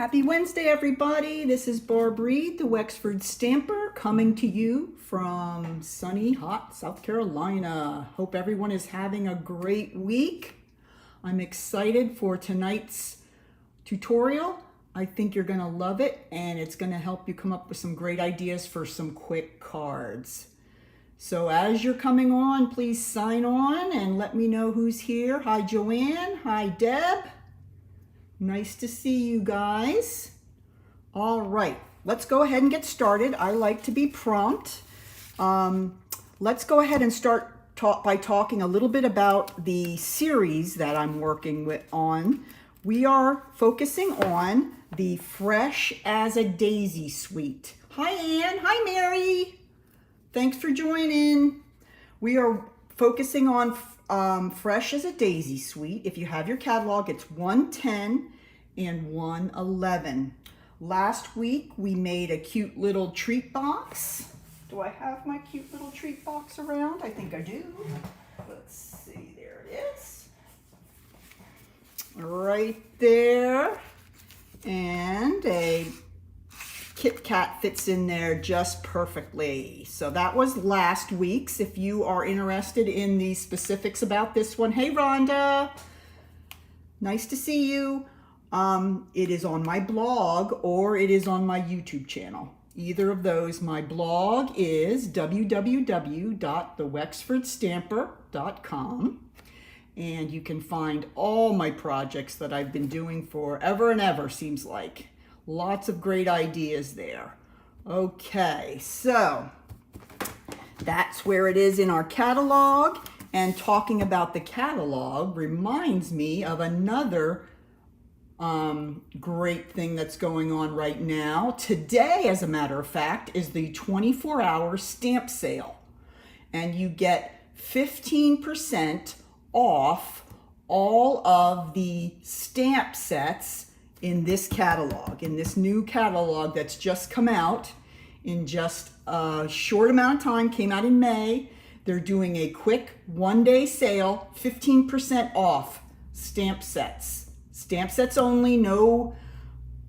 Happy Wednesday, everybody. This is Barb Reed, the Wexford Stamper, coming to you from sunny, hot South Carolina. Hope everyone is having a great week. I'm excited for tonight's tutorial. I think you're going to love it, and it's going to help you come up with some great ideas for some quick cards. So as you're coming on, please sign on and let me know who's here. Hi, Joanne. Hi, Deb. Nice to see you guys. All right, let's go ahead and get started. I like to be prompt. Let's go ahead and start by talking a little bit about the series that I'm working on. We are focusing on the Fresh as a Daisy suite. Hi, Ann. Hi, Mary. Thanks for joining. We are focusing on Fresh as a Daisy suite. If you have your catalog, it's 110 and 111. Last week we made a cute little treat box. Do I have my cute little treat box around? I think I do. Let's see, there it is. Right there. And a Kit Kat fits in there just perfectly. So that was last week's. If you are interested in the specifics about this one, hey Rhonda, nice to see you. It is on my blog or it is on my YouTube channel. Either of those. My blog is www.thewexfordstamper.com, and you can find all my projects that I've been doing forever and ever, seems like. Lots of great ideas there. Okay, so that's where it is in our catalog. And talking about the catalog reminds me of another great thing that's going on right now. Today, as a matter of fact, is the 24-hour stamp sale. And you get 15% off all of the stamp sets in this catalog, in this new catalog that's just come out in just a short amount of time, came out in May. They're doing a quick one-day sale, 15% off stamp sets. Stamp sets only, no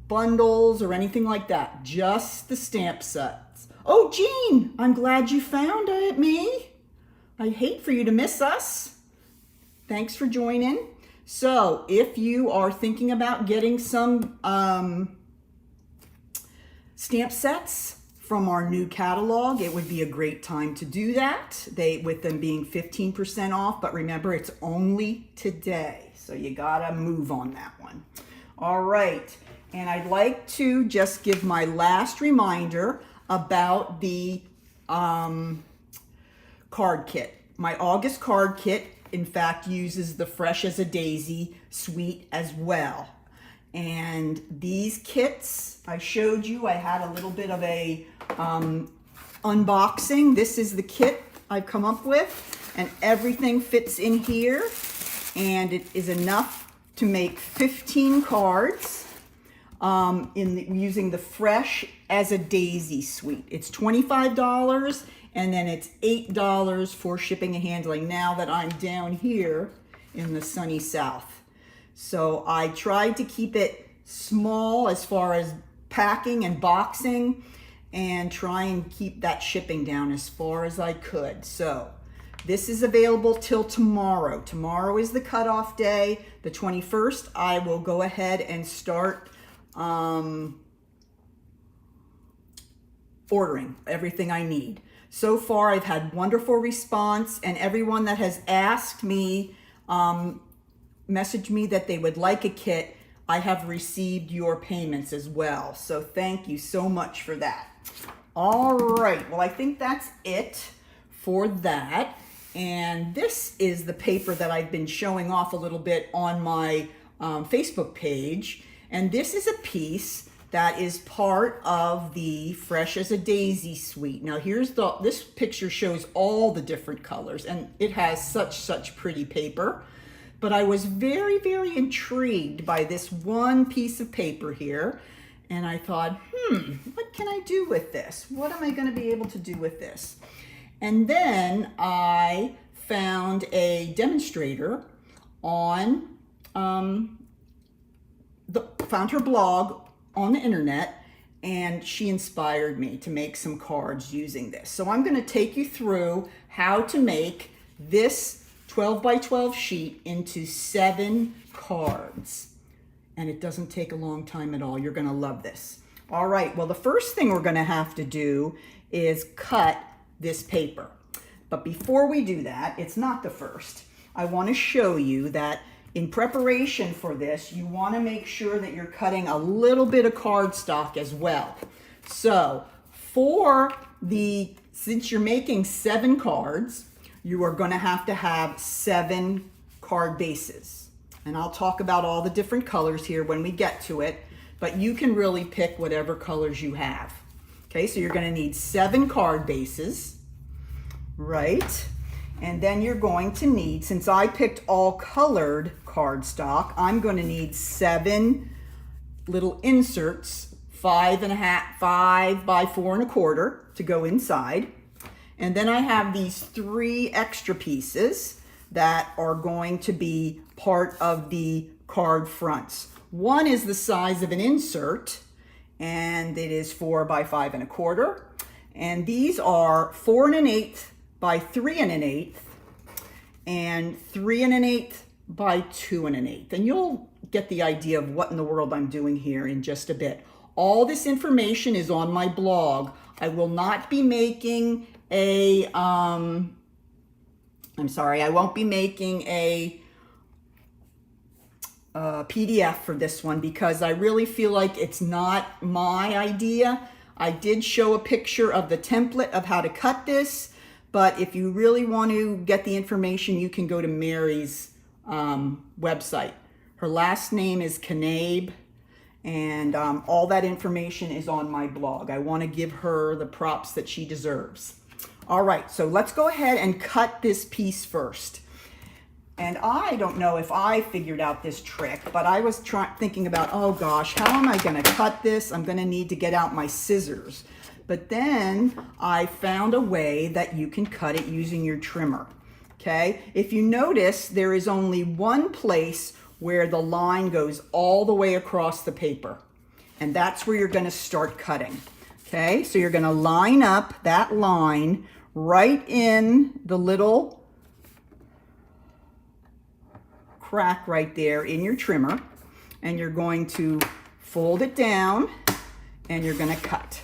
bundles or anything like that, just the stamp sets. Oh, Jean, I'm glad you found me. I hate for you to miss us. Thanks for joining. So if you are thinking about getting some stamp sets from our new catalog, it would be a great time to do that. With them being 15% off, but remember, it's only today. So you gotta move on that one. All right, and I'd like to just give my last reminder about the card kit. My August card kit, in fact, uses the Fresh as a Daisy suite as well. And these kits, I showed you, I had a little bit of a unboxing. This is the kit I've come up with, and everything fits in here. And it is enough to make 15 cards using the Fresh as a Daisy suite. It's $25, and then it's $8 for shipping and handling now that I'm down here in the sunny South. So I tried to keep it small as far as packing and boxing, and try and keep that shipping down as far as I could. So this is available till tomorrow. Tomorrow is the cutoff day. The 21st, I will go ahead and start ordering everything I need. So far, I've had wonderful response, and everyone that has asked me, messaged me that they would like a kit, I have received your payments as well. So thank you so much for that. All right, well, I think that's it for that. And this is the paper that I've been showing off a little bit on my Facebook page. And this is a piece that is part of the Fresh as a Daisy suite. Now this picture shows all the different colors, and it has such pretty paper. But I was very, very intrigued by this one piece of paper here. And I thought, what can I do with this? What am I going to be able to do with this? And then I found a demonstrator on found her blog on the internet, and she inspired me to make some cards using this. So I'm going to take you through how to make this 12 by 12 sheet into 7 cards. And it doesn't take a long time at all. You're going to love this. All right, well, the first thing we're going to have to do is cut this paper. But before we do that, it's not the first. I want to show you that in preparation for this, you want to make sure that you're cutting a little bit of cardstock as well. So since you're making 7 cards, you are going to have 7 card bases. And I'll talk about all the different colors here when we get to it, but you can really pick whatever colors you have. Okay, so you're going to need 7 card bases, right? And then you're going to need, since I picked all colored cardstock, I'm going to need 7 little inserts, 5 by 4 1/4 to go inside. And then I have these 3 extra pieces that are going to be part of the card fronts. One is the size of an insert, and it is 4 by 5 1/4. And these are 4 1/8 by 3 1/8 and 3 1/8 by 2 1/8. And you'll get the idea of what in the world I'm doing here in just a bit. All this information is on my blog. I will not be making I won't be making a PDF for this one because I really feel like it's not my idea. I did show a picture of the template of how to cut this, but if you really want to get the information, you can go to Mary's website. Her last name is Knabe, and all that information is on my blog. I want to give her the props that she deserves. All right, so let's go ahead and cut this piece first. And I don't know if I figured out this trick, but I was thinking about, oh gosh, how am I going to cut this? I'm going to need to get out my scissors. But then I found a way that you can cut it using your trimmer. Okay, if you notice, there is only one place where the line goes all the way across the paper. And that's where you're going to start cutting. Okay, so you're going to line up that line right in the little crack right there in your trimmer, and you're going to fold it down and you're going to cut.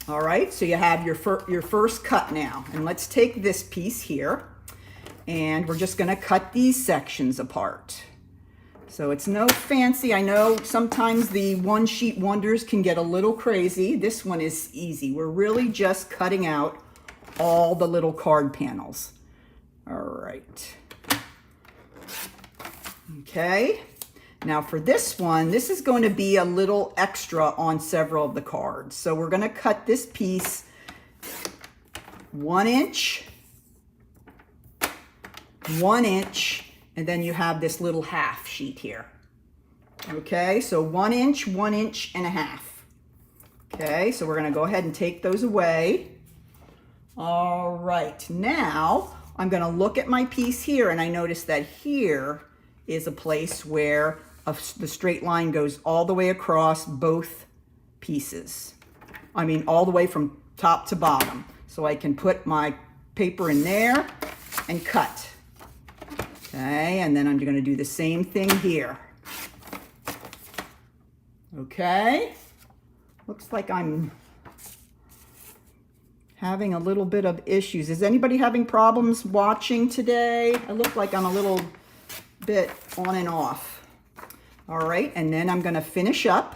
All right, so you have your first cut now, and let's take this piece here and we're just going to cut these sections apart. So it's no fancy. I know sometimes the one sheet wonders can get a little crazy. This one is easy. We're really just cutting out all the little card panels. All right. Okay. Now for this one, this is going to be a little extra on several of the cards. So we're going to cut this piece 1 inch, 1 inch, and then you have this little half sheet here. Okay, so 1 inch, 1 inch and a half. Okay, so we're going to go ahead and take those away. All right, now I'm going to look at my piece here, and I notice that here is a place where the straight line goes all the way across both pieces. I mean, all the way from top to bottom. So I can put my paper in there and cut. Okay, and then I'm going to do the same thing here. Okay, looks like I'm having a little bit of issues. Is anybody having problems watching today? I look like I'm a little bit on and off. All right, and then I'm going to finish up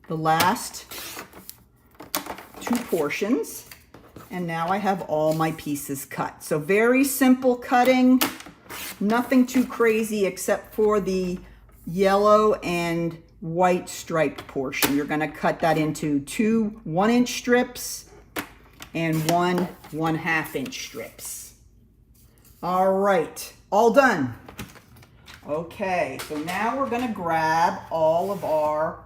the last 2 portions, and now I have all my pieces cut. So very simple cutting. Nothing too crazy except for the yellow and white striped portion. You're going to cut that into 2 1-inch strips and 1 1/2 inch strips. All right, all done. Okay, so now we're going to grab all of our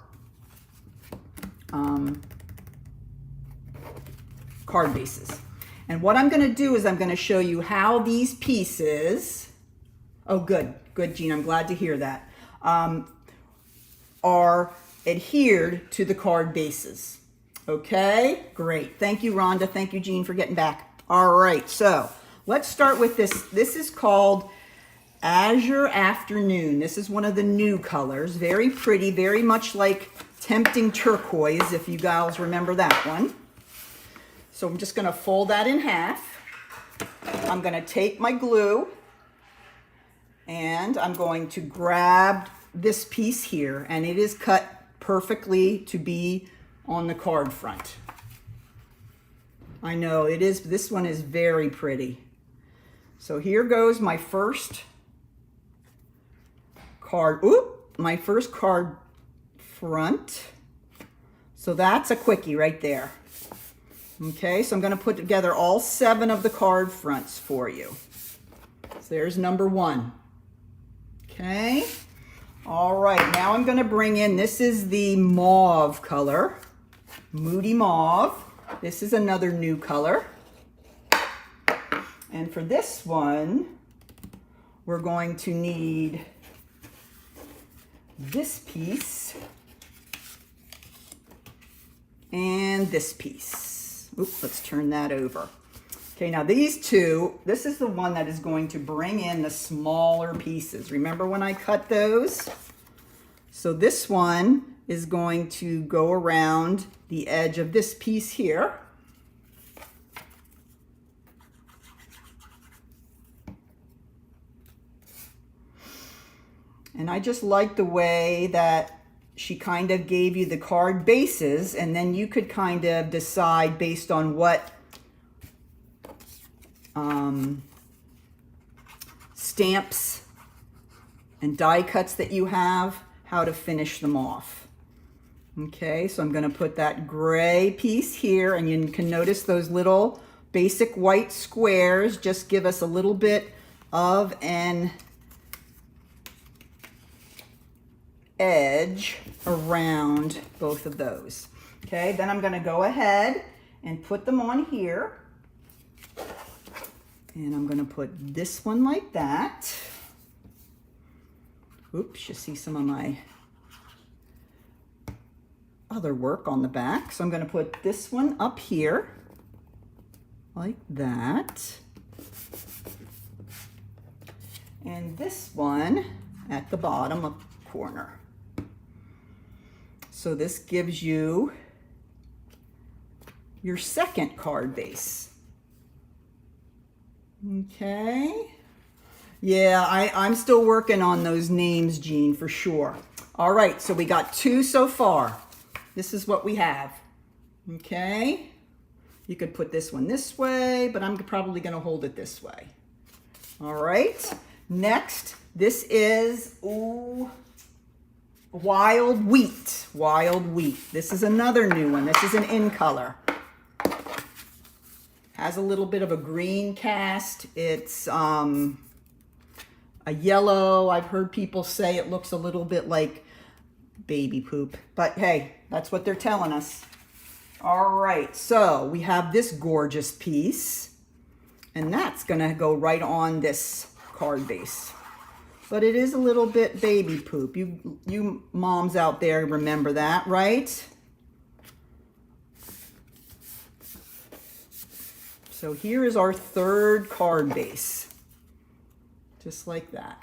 card bases. And what I'm going to do is I'm going to show you how these pieces, oh good, Jean, I'm glad to hear that, are adhered to the card bases. Okay, great. Thank you, Rhonda. Thank you, Jean, for getting back. All right, so let's start with this. This is called Azure Afternoon. This is one of the new colors. Very pretty, very much like Tempting Turquoise, if you guys remember that one. So I'm just going to fold that in half. I'm going to take my glue and I'm going to grab this piece here, and it is cut perfectly to be on the card front. I know it is. This one is very pretty. So here goes my first card. Oop, my first card front. So that's a quickie right there. Okay, so I'm going to put together all 7 of the card fronts for you. So there's number 1. Okay. All right, now I'm going to bring in, this is the mauve color, Moody Mauve. This is another new color. And for this one, we're going to need this piece and this piece. Oops, let's turn that over. Okay, now these two, this is the one that is going to bring in the smaller pieces. Remember when I cut those? So this one is going to go around the edge of this piece here. And I just like the way that she kind of gave you the card bases, and then you could kind of decide based on what stamps and die cuts that you have, how to finish them off. Okay, so I'm going to put that gray piece here, and you can notice those little basic white squares just give us a little bit of an edge around both of those. Okay, then I'm going to go ahead and put them on here. And I'm going to put this one like that. Oops, you see some of my other work on the back. So I'm going to put this one up here like that. And this one at the bottom of the corner. So this gives you your second card base. Okay. Yeah, I'm still working on those names, Jean, for sure. All right, so we got 2 so far. This is what we have. Okay. You could put this one this way, but I'm probably going to hold it this way. All right. Next, this is Wild Wheat. Wild Wheat. This is another new one. This is an in color. Has a little bit of a green cast. It's a yellow. I've heard people say it looks a little bit like baby poop. But hey, that's what they're telling us. All right, so we have this gorgeous piece. And that's going to go right on this card base. But it is a little bit baby poop. You moms out there remember that, right? So here is our third card base. Just like that.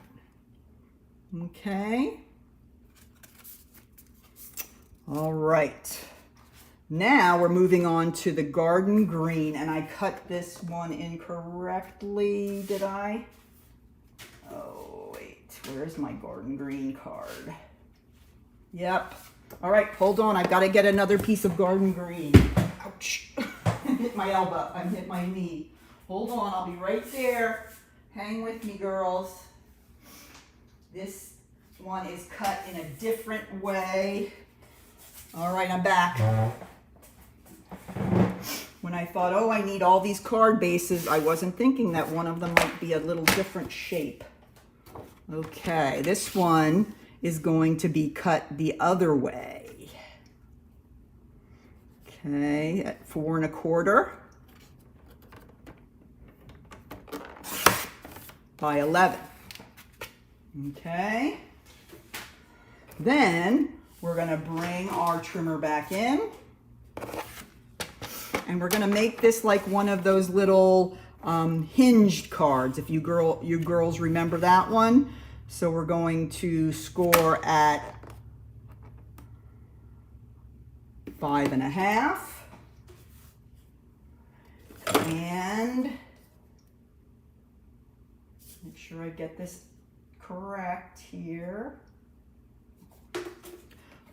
Okay. All right. Now we're moving on to the garden green, and I cut this one incorrectly, did I? Oh, wait, where's my garden green card? Yep. All right, hold on, I've got to get another piece of garden green. Ouch. I hit my elbow, I hit my knee. Hold on, I'll be right there. Hang with me, girls. This one is cut in a different way. All right, I'm back. When I thought, oh, I need all these card bases, I wasn't thinking that one of them might be a little different shape. Okay, this one is going to be cut the other way. Okay, at 4 1/4 by 11. Okay. Then we're gonna bring our trimmer back in. And we're gonna make this like one of those little hinged cards, if you girls remember that one. So we're going to score at 5.5. And make sure I get this correct here.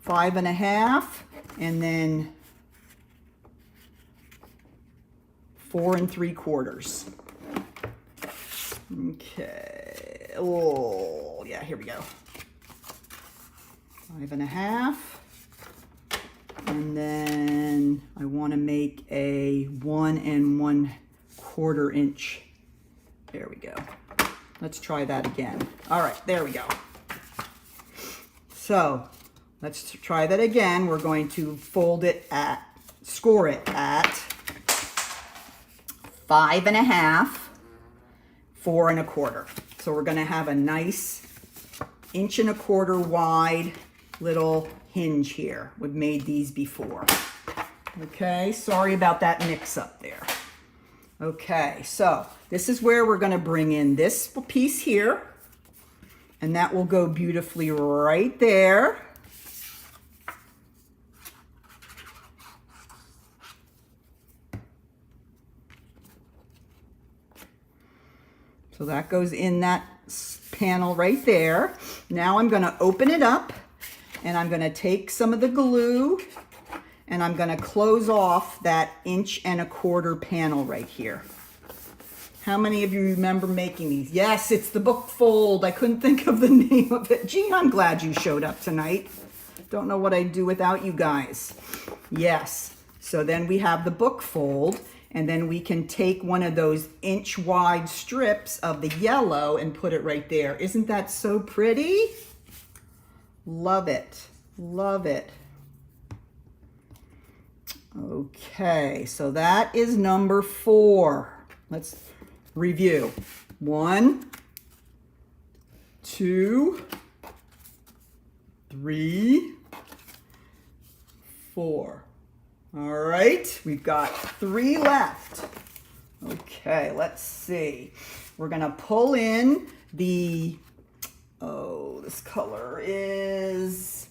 5.5, and then 4 3/4. Okay. Oh, yeah, here we go. 5.5. And then I want to make a 1 1/4 inch. There we go. Let's try that again. All right, there we go. So let's try that again. We're going to score it at 5.5, 4 1/4. So we're going to have a nice 1 1/4 wide little hinge here. We've made these before. Okay, sorry about that mix up there. Okay, so this is where we're going to bring in this piece here, and that will go beautifully right there. So that goes in that panel right there. Now I'm going to open it up, and I'm going to take some of the glue, and I'm going to close off that 1 1/4 panel right here. How many of you remember making these? Yes, it's the book fold. I couldn't think of the name of it. Gee, I'm glad you showed up tonight. Don't know what I'd do without you guys. Yes, so then we have the book fold, and then we can take one of those inch wide strips of the yellow and put it right there. Isn't that so pretty? Love it, love it. Okay, so that is number 4. Let's review. 1, 2, 3, 4. All right, we've got 3 left. Okay, let's see. We're gonna pull in the, this color is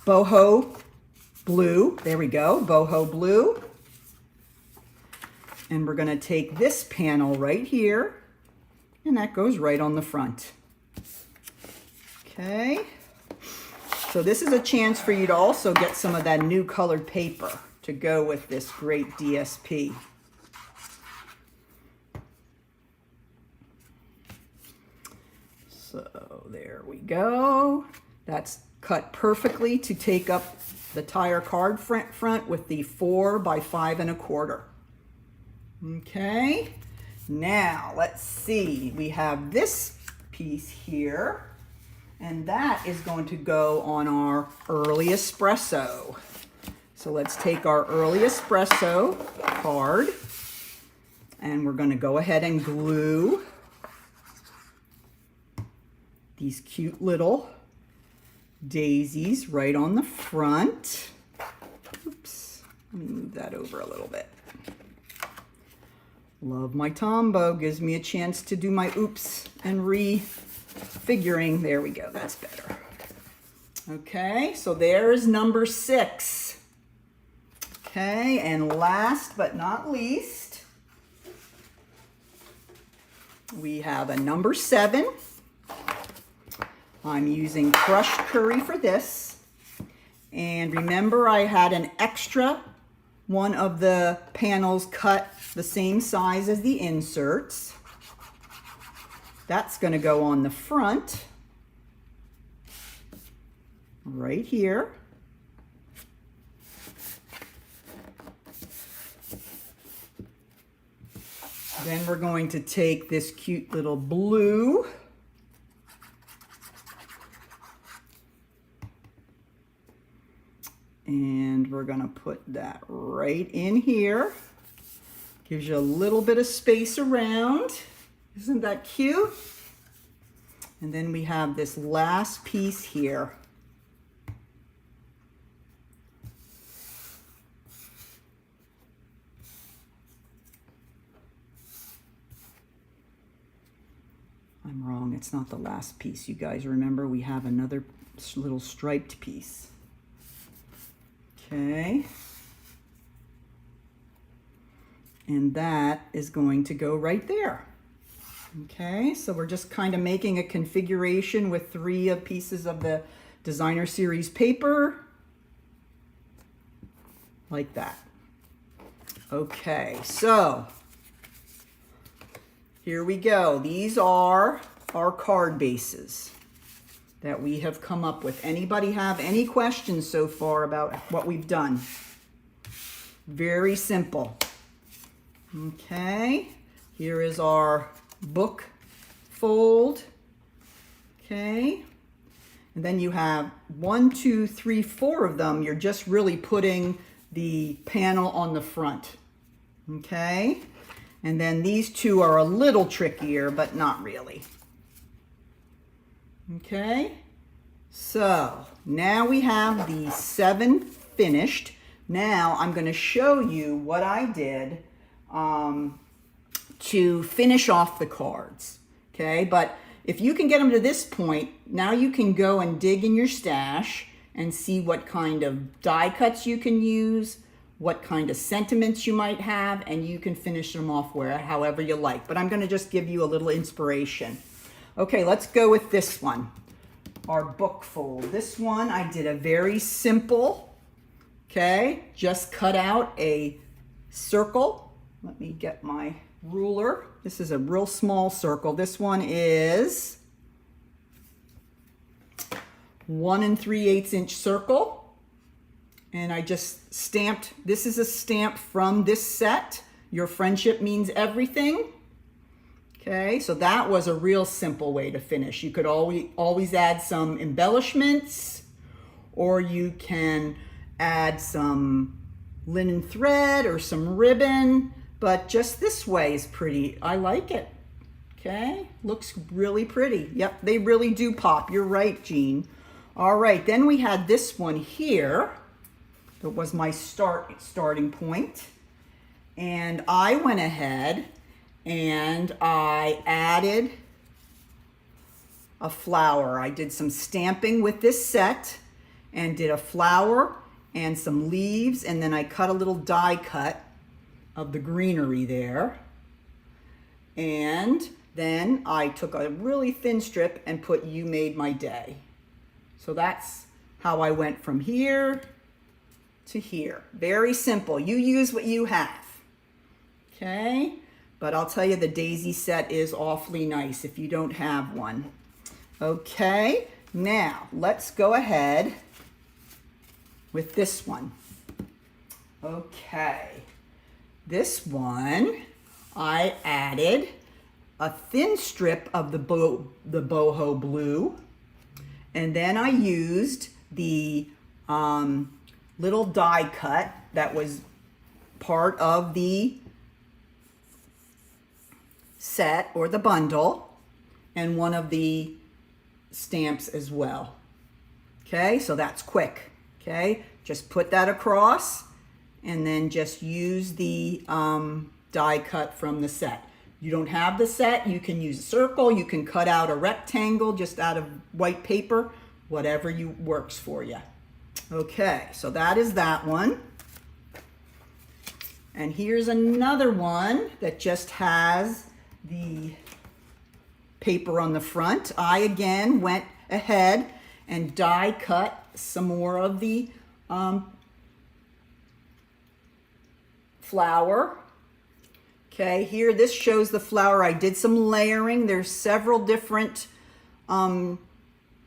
boho blue. There we go, boho blue. And we're gonna take this panel right here, and that goes right on the front. Okay, so this is a chance for you to also get some of that new colored paper to go with this great DSP. So there we go. That's cut perfectly to take up the tire card front with the 4 by 5 1/4. Okay, now let's see. We have this piece here, and that is going to go on our early espresso. So let's take our early espresso card, and we're going to go ahead and glue these cute little daisies right on the front. Oops, let me move that over a little bit. Love my Tombow, gives me a chance to do my oops and refiguring. There we go, that's better. Okay, so there's number 6. Okay, and last but not least, we have a number 7. I'm using crushed curry for this. And remember, I had an extra one of the panels cut the same size as the inserts. That's going to go on the front right here. Then we're going to take this cute little blue and we're going to put that right in here. Gives you a little bit of space around. Isn't that cute? And then we have this last piece here. I'm wrong, it's not the last piece. You guys remember we have another little striped piece. Okay. And that is going to go right there. Okay, so we're just kind of making a configuration with 3 pieces of the Designer Series paper. Like that. Okay, so here we go. These are our card bases that we have come up with. Anybody have any questions so far about what we've done? Very simple. Okay, here is our book fold. Okay, and then you have 1, 2, 3, 4 of them. You're just really putting the panel on the front. Okay, and then these 2 are a little trickier, but not really. Okay, so now we have the 7 finished. Now I'm going to show you what I did to finish off the cards. Okay, but if you can get them to this point, now you can go and dig in your stash and see what kind of die cuts you can use, what kind of sentiments you might have, and you can finish them off however you like. But I'm going to just give you a little inspiration. Okay, let's go with this one, our book fold. This one I did a very simple, okay, just cut out a circle. Let me get my ruler. This is a real small circle. This one is 1 3/8 inch circle. And I just stamped, this is a stamp from this set. Your friendship means everything. Okay, so that was a real simple way to finish. You could always add some embellishments, or you can add some linen thread or some ribbon, but just this way is pretty. I like it. Okay, looks really pretty. Yep, they really do pop. You're right, Jean. All right, then we had this one here. That was my starting point. And I went ahead and I added a flower. I did some stamping with this set and did a flower and some leaves, and then I cut a little die cut of the greenery there. And then I took a really thin strip and put "You Made My Day." So that's how I went from here to here. Very simple. You use what you have. Okay? But I'll tell you, the daisy set is awfully nice if you don't have one. Okay, now let's go ahead with this one. Okay, this one I added a thin strip of the boho blue, and then I used the little die cut that was part of the set or the bundle, and one of the stamps as well. Okay, so that's quick. Okay, just put that across and then just use the die cut from the set. You don't have the set, you can use a circle, you can cut out a rectangle just out of white paper, whatever works for you. Okay, so that is that one. And here's another one that just has the paper on the front. I again went ahead and die cut some more of the flower. Okay, here this shows the flower. I did some layering. There's several different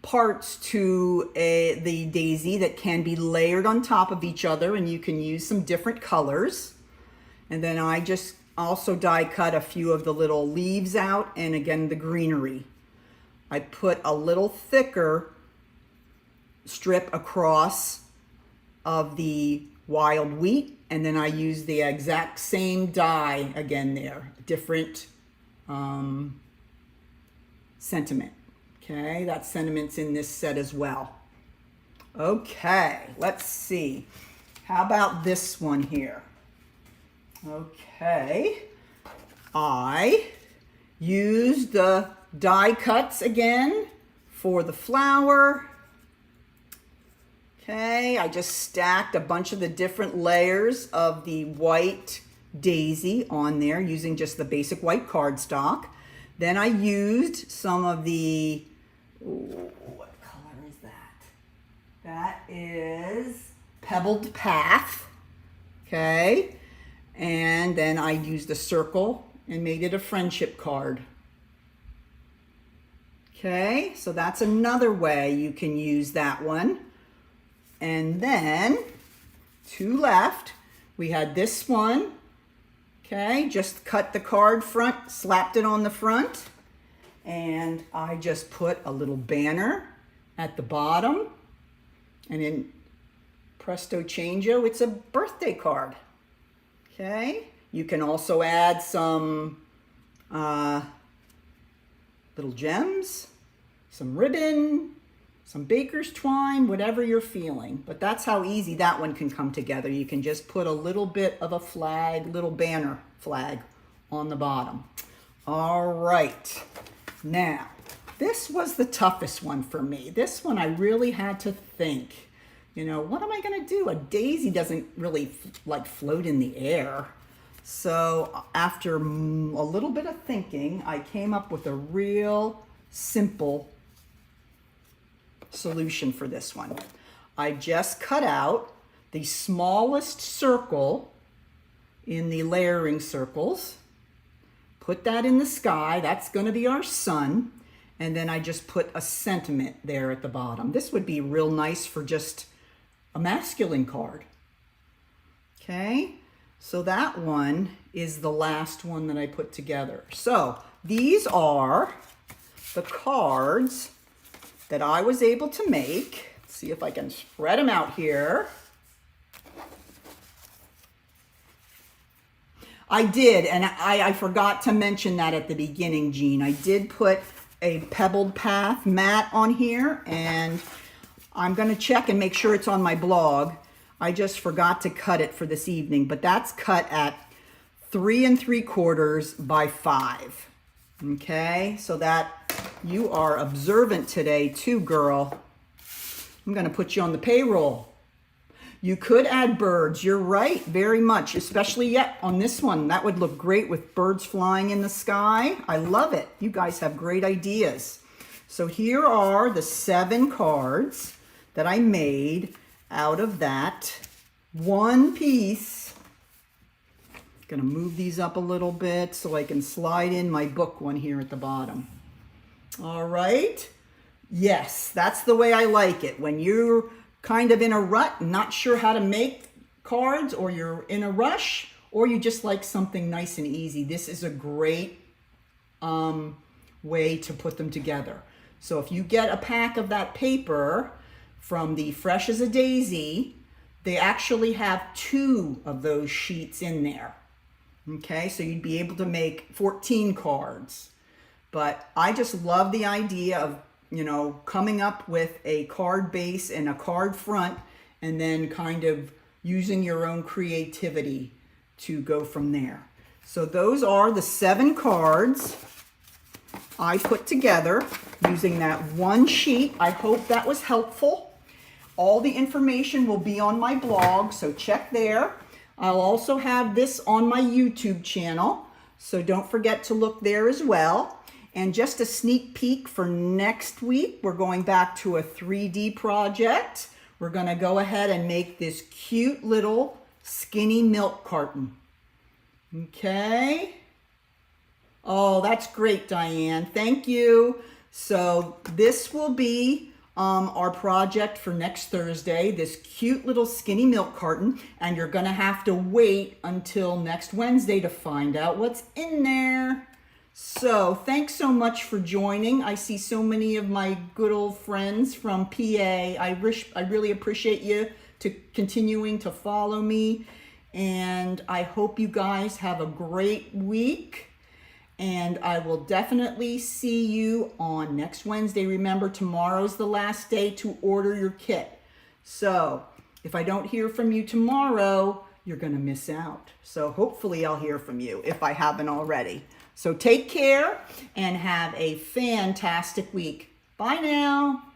parts to the daisy that can be layered on top of each other, and you can use some different colors. And then I just also die cut a few of the little leaves out, and again the greenery. I put a little thicker strip across of the wild wheat, and then I use the exact same die again there, different sentiment. Okay, that sentiment's in this set as well. Okay, let's see. How about this one here? Okay, I used the die cuts again for the flower. Okay, I just stacked a bunch of the different layers of the white daisy on there using just the basic white cardstock. Then I used some of the, what color is that? That is Pebbled Path, okay? And then I used a circle and made it a friendship card. Okay, so that's another way you can use that one. And then, two left. We had this one, okay, just cut the card front, slapped it on the front, and I just put a little banner at the bottom, and in presto changeo, it's a birthday card, okay? You can also add some little gems, some ribbon, some baker's twine, whatever you're feeling. But that's how easy that one can come together. You can just put a little bit of a flag, little banner flag on the bottom. All right. Now, this was the toughest one for me. This one I really had to think. You know, what am I going to do? A daisy doesn't really like float in the air. So after a little bit of thinking, I came up with a real simple solution for this one. I just cut out the smallest circle in the layering circles, put that in the sky, that's going to be our sun, and then I just put a sentiment there at the bottom. This would be real nice for just a masculine card. Okay, so that one is the last one that I put together. So these are the cards that I was able to make. Let's see if I can spread them out here. I did, and I forgot to mention that at the beginning, Jean. I did put a Pebbled Path mat on here, and I'm going to check and make sure it's on my blog. I just forgot to cut it for this evening, but that's cut at 3 3/4 by 5. Okay, so that you are observant today too, girl. I'm going to put you on the payroll. You could add birds. You're right, very much, especially yet on this one. That would look great with birds flying in the sky. I love it. You guys have great ideas. So here are the 7 cards that I made out of that one piece. Going to move these up a little bit so I can slide in my book one here at the bottom. All right. Yes, that's the way I like it. When you're kind of in a rut, not sure how to make cards, or you're in a rush, or you just like something nice and easy, this is a great way to put them together. So if you get a pack of that paper from the Fresh as a Daisy, they actually have 2 of those sheets in there. Okay, so you'd be able to make 14 cards. But I just love the idea of, you know, coming up with a card base and a card front, and then kind of using your own creativity to go from there. So those are the 7 cards I put together using that one sheet. I hope that was helpful. All the information will be on my blog, so check there. I'll also have this on my YouTube channel, so don't forget to look there as well. And just a sneak peek for next week, we're going back to a 3D project. We're going to go ahead and make this cute little skinny milk carton. Okay. Oh, that's great, Diane. Thank you. So this will be our project for next Thursday, this cute little skinny milk carton, and you're going to have to wait until next Wednesday to find out what's in there. So thanks so much for joining. I see so many of my good old friends from PA. I really appreciate you to continuing to follow me, and I hope you guys have a great week. And I will definitely see you on next Wednesday. Remember, tomorrow's the last day to order your kit. So if I don't hear from you tomorrow, you're going to miss out. So hopefully I'll hear from you if I haven't already. So take care and have a fantastic week. Bye now.